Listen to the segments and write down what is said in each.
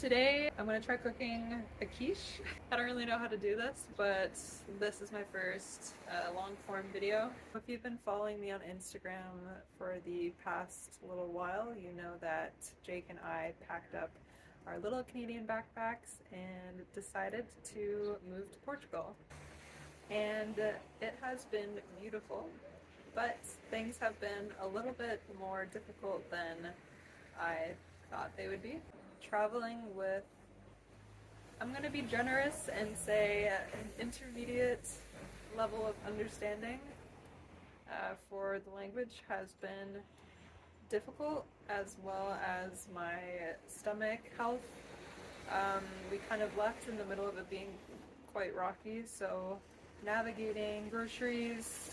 Today I'm going to try cooking a quiche. I don't really know how to do this, but this is my first long form video. If you've been following me on Instagram for the past little while, you know that Jake and I packed up our little Canadian backpacks and decided to move to Portugal. And it has been beautiful, but things have been a little bit more difficult than I thought they would be. Traveling with, I'm going to be generous and say an intermediate level of understanding for the language has been difficult, as well as my stomach health. We kind of left in the middle of it being quite rocky, so navigating groceries,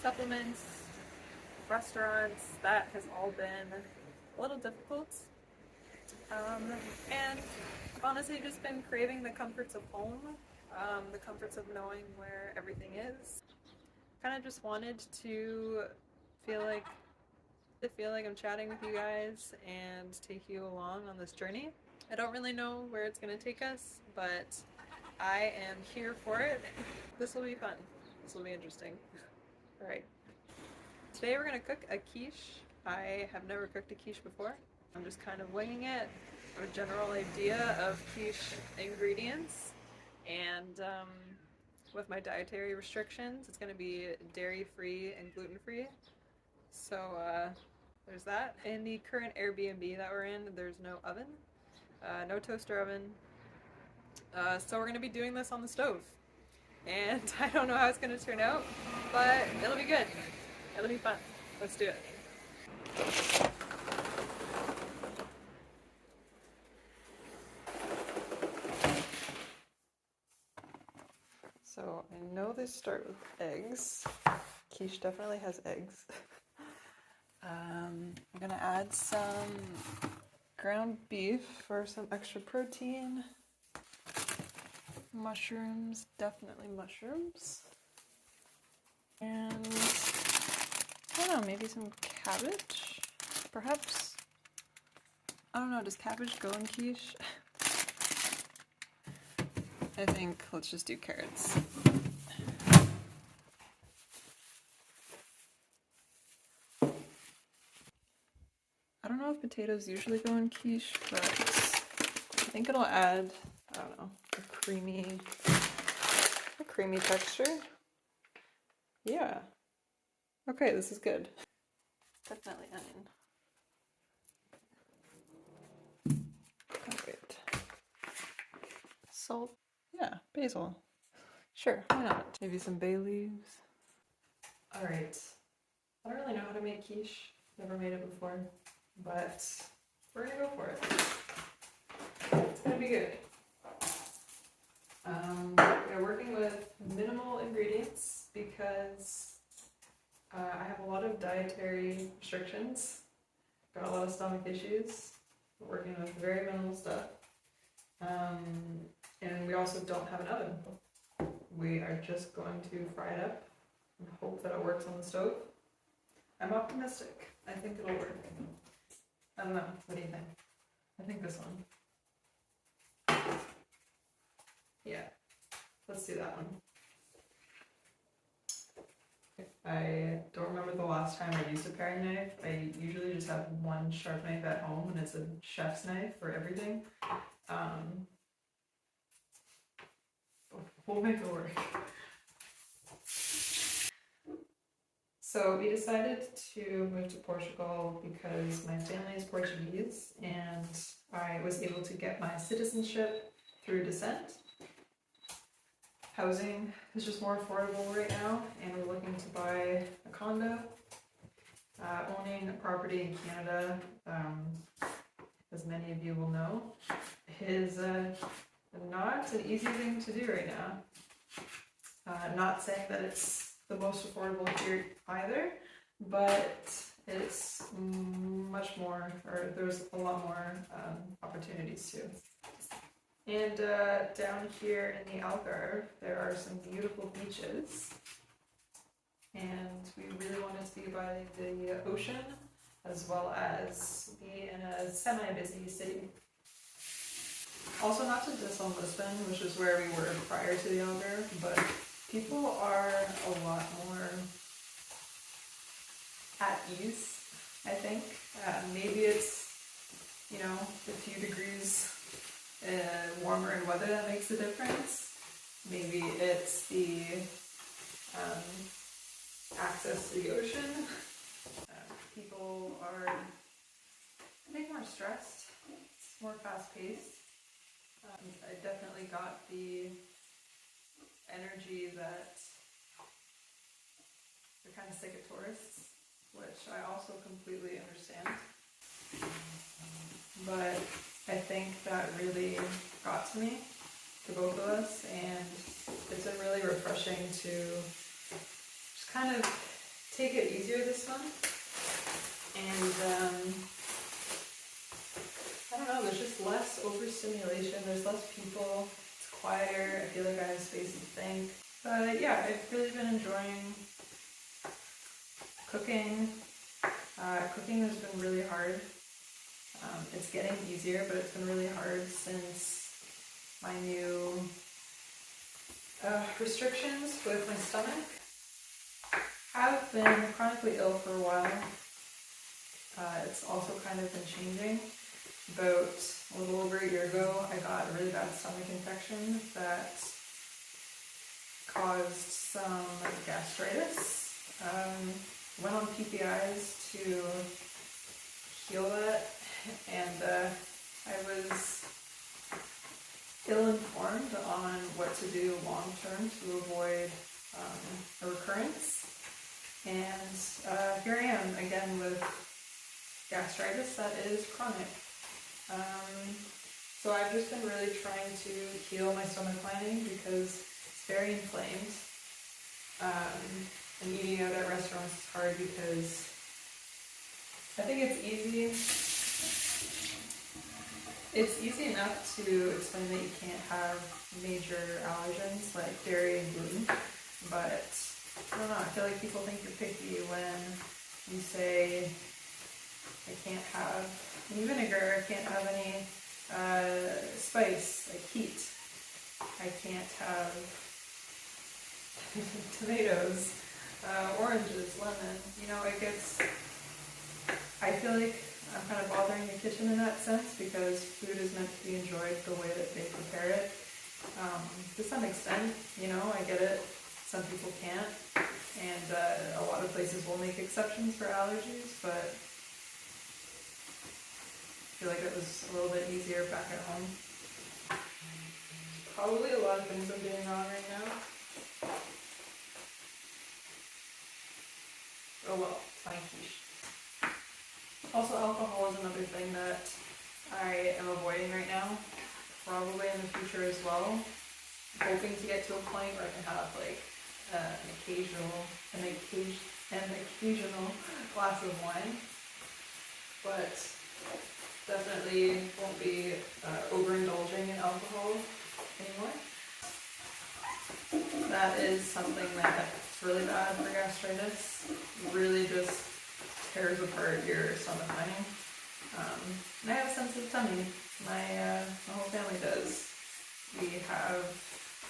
supplements, restaurants, that has all been a little difficult. And I've honestly just been craving the comforts of home, the comforts of knowing where everything is. Kind of just wanted to feel like I'm chatting with you guys and take you along on this journey. I don't really know where it's going to take us, but I am here for it. This will be fun. This will be interesting. All right. Today we're going to cook a quiche. I have never cooked a quiche before. I'm just kind of winging it, a general idea of quiche ingredients, and with my dietary restrictions, it's going to be dairy-free and gluten-free. So there's that. In the current Airbnb that we're in, there's no oven, no toaster oven, so we're going to be doing this on the stove. And I don't know how it's going to turn out, but it'll be good. It'll be fun. Let's do it. So I know they start with eggs. Quiche definitely has eggs. I'm gonna add some ground beef for some extra protein. Mushrooms, definitely mushrooms. And I don't know, maybe some cabbage, perhaps. I don't know, does cabbage go in quiche? I think let's just do carrots. I don't know if potatoes usually go in quiche, but I think it'll add, I don't know, a creamy texture. Yeah. Okay, this is good. Definitely onion. Alright. Salt. Yeah, basil. Sure, why not? Maybe some bay leaves. Alright. I don't really know how to make quiche. Never made it before. But we're gonna go for it. It's gonna be good. We're working with minimal ingredients because I have a lot of dietary restrictions. Got a lot of stomach issues. We're working with very minimal stuff. And we also don't have an oven. We are just going to fry it up and hope that it works on the stove. I'm optimistic. I think it'll work. I don't know. What do you think? I think this one. Yeah. Let's do that one. I don't remember the last time I used a paring knife. I usually just have one sharp knife at home, and it's a chef's knife for everything. We'll make it work. So we decided to move to Portugal because my family is Portuguese and I was able to get my citizenship through descent. Housing is just more affordable right now, and we're looking to buy a condo. Owning a property in Canada, as many of you will know, is not an easy thing to do right now. Not saying that it's the most affordable here either, but it's much more, or there's a lot more opportunities too. And down here in the Algarve, there are some beautiful beaches, and we really wanted to be by the ocean as well as be in a semi-busy city. Also, not to diss on Lisbon, which is where we were prior to the Algarve, but people are a lot more at ease, I think. Maybe it's, you know, the few degrees warmer in weather that makes a difference. Maybe it's the access to the ocean. People are, I think, more stressed. It's more fast-paced. I definitely got the energy that they're kind of sick of tourists, which I also completely understand. But I think that really got to me, to both of us, and it's been really refreshing to just kind of take it easier this month. And I don't know, there's just less overstimulation, there's less people, it's quieter, I feel like I have space to think. But yeah, I've really been enjoying cooking. Cooking has been really hard. It's getting easier, but it's been really hard since my new restrictions with my stomach. I've been chronically ill for a while. It's also kind of been changing. About a little over a year ago, I got a really bad stomach infection that caused some gastritis. Went on PPIs to heal that, and I was ill-informed on what to do long-term to avoid a recurrence. And here I am again with gastritis that is chronic. So I've just been really trying to heal my stomach lining because it's very inflamed. And eating out at restaurants is hard because I think it's easy. It's easy enough to explain that you can't have major allergens like dairy and gluten, but I don't know, I feel like people think you're picky when you say I can't have any vinegar, I can't have any spice, like heat. I can't have tomatoes, oranges, lemon. You know, it gets, I feel like I'm kind of bothering the kitchen in that sense because food is meant to be enjoyed the way that they prepare it. To some extent, you know, I get it. Some people can't, and a lot of places will make exceptions for allergies, but I feel like it was a little bit easier back at home. Probably a lot of things I'm doing wrong right now. Oh well, it's my quiche. Also, alcohol is another thing that I am avoiding right now, probably in the future as well. I'm hoping to get to a point where I can have like an occasional glass of wine, but definitely won't be overindulging in alcohol anymore. That is something that's really bad for gastritis. It really just tears apart your stomach lining. And I have a sensitive tummy. My whole family does. We have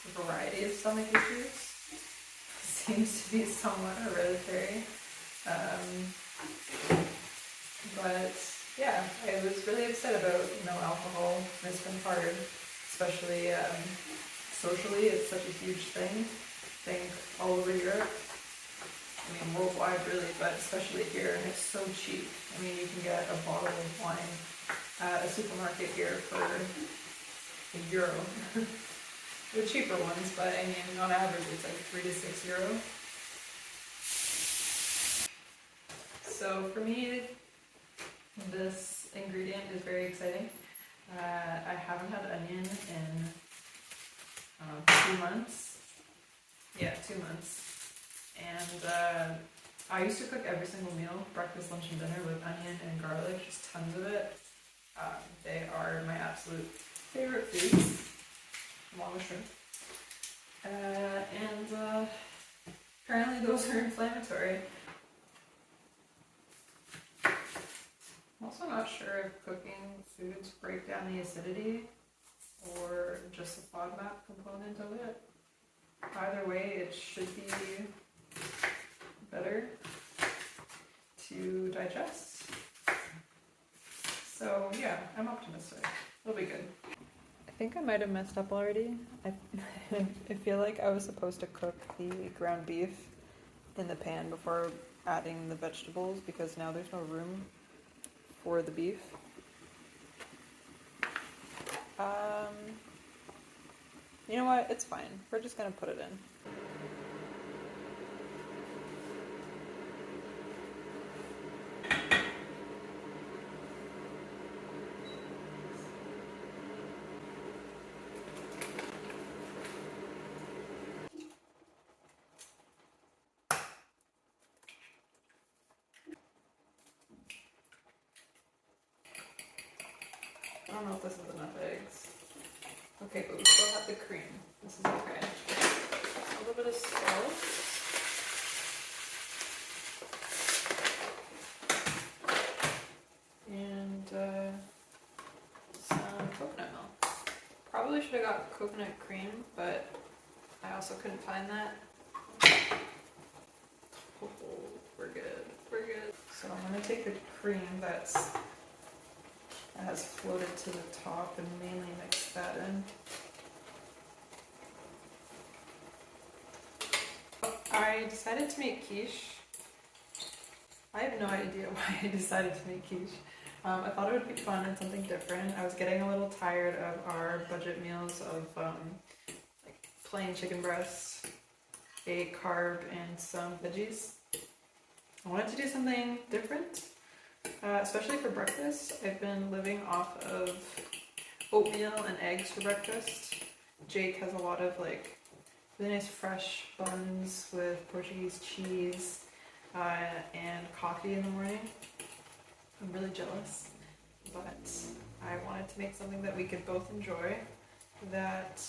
a variety of stomach issues. Seems to be somewhat hereditary. But yeah, I was really upset about no alcohol. It's been hard, especially socially. It's such a huge thing. I think all over Europe. I mean, worldwide really, but especially here, and it's so cheap. I mean, you can get a bottle of wine at a supermarket here for €1. The cheaper ones, but I mean, on average, it's like €3 to €6. So for me, this ingredient is very exciting. I haven't had onion in 2 months. Yeah, 2 months. And I used to cook every single meal, breakfast, lunch, and dinner with onion and garlic, just tons of it. They are my absolute favorite foods, along with shrimp. And apparently those are inflammatory. I'm also not sure if cooking foods break down the acidity. or just a FODMAP component of it. Either way, it should be better to digest. So yeah, I'm optimistic. It'll be good. I think I might have messed up already. I feel like I was supposed to cook the ground beef in the pan before adding the vegetables because now there's no room for the beef. You know what? It's fine. We're just gonna put it in. I don't know if this is enough eggs. Okay, but we still have the cream. This is okay. A little bit of salt. And some coconut milk. Probably should have got coconut cream, but I also couldn't find that. Oh, we're good. We're good. So I'm gonna take the cream that has floated to the top and mainly mix that in. I decided to make quiche. I have no idea why I decided to make quiche. I thought it would be fun and something different. I was getting a little tired of our budget meals of like plain chicken breast, a carb, and some veggies. I wanted to do something different, especially for breakfast. I've been living off of oatmeal and eggs for breakfast. Jake has a lot of like really nice fresh buns with Portuguese cheese and coffee in the morning. I'm really jealous, but I wanted to make something that we could both enjoy that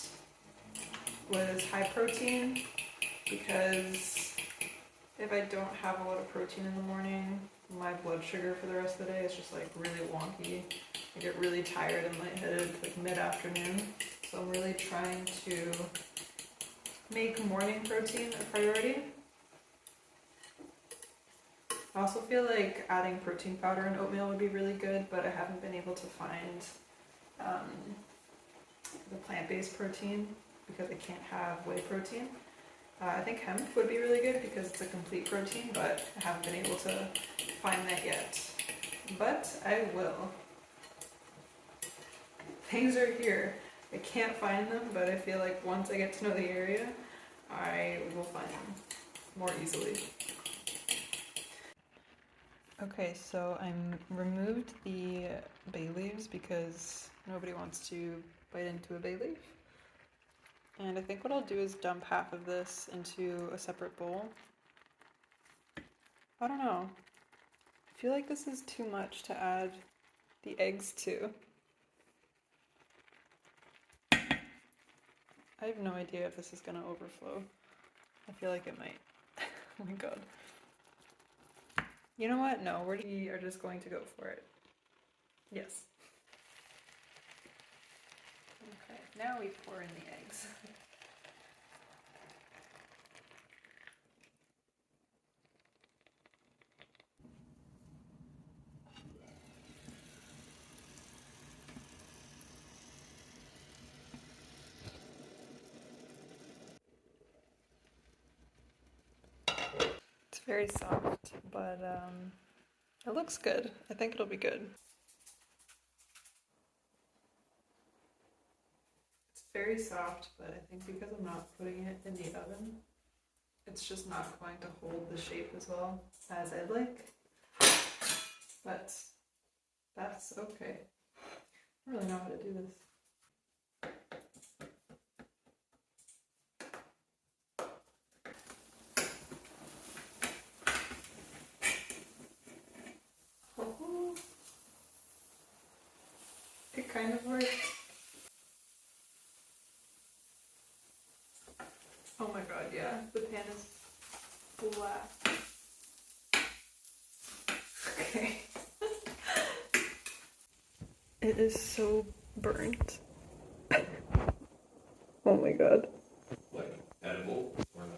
was high protein, because if I don't have a lot of protein in the morning, my blood sugar for the rest of the day is just like really wonky. I get really tired and lightheaded like mid-afternoon, so I'm really trying to make morning protein a priority. I also feel like adding protein powder in oatmeal would be really good, but I haven't been able to find the plant-based protein because I can't have whey protein. I think hemp would be really good because it's a complete protein, but I haven't been able to find that yet. But I will. Things are here. I can't find them, but I feel like once I get to know the area, I will find them more easily. Okay, so I removed the bay leaves because nobody wants to bite into a bay leaf. And I think what I'll do is dump half of this into a separate bowl. I don't know. I feel like this is too much to add the eggs to. I have no idea if this is gonna overflow. I feel like it might. Oh my god. You know what? No, we are just going to go for it. Yes. Okay, now we pour in the eggs. It's very soft, but it looks good. I think it'll be good. It's very soft, but I think because I'm not putting it in the oven, it's just not going to hold the shape as well as I'd like. But that's okay. I don't really know how to do this. It kind of worked. Oh my god, yeah. The pan is black. Okay. It is so burnt. Oh my god. Like, edible or no?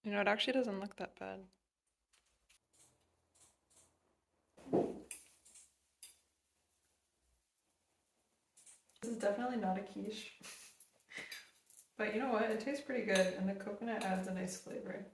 You know, it actually doesn't look that bad. This is definitely not a quiche. But you know what? It tastes pretty good, and the coconut adds a nice flavor.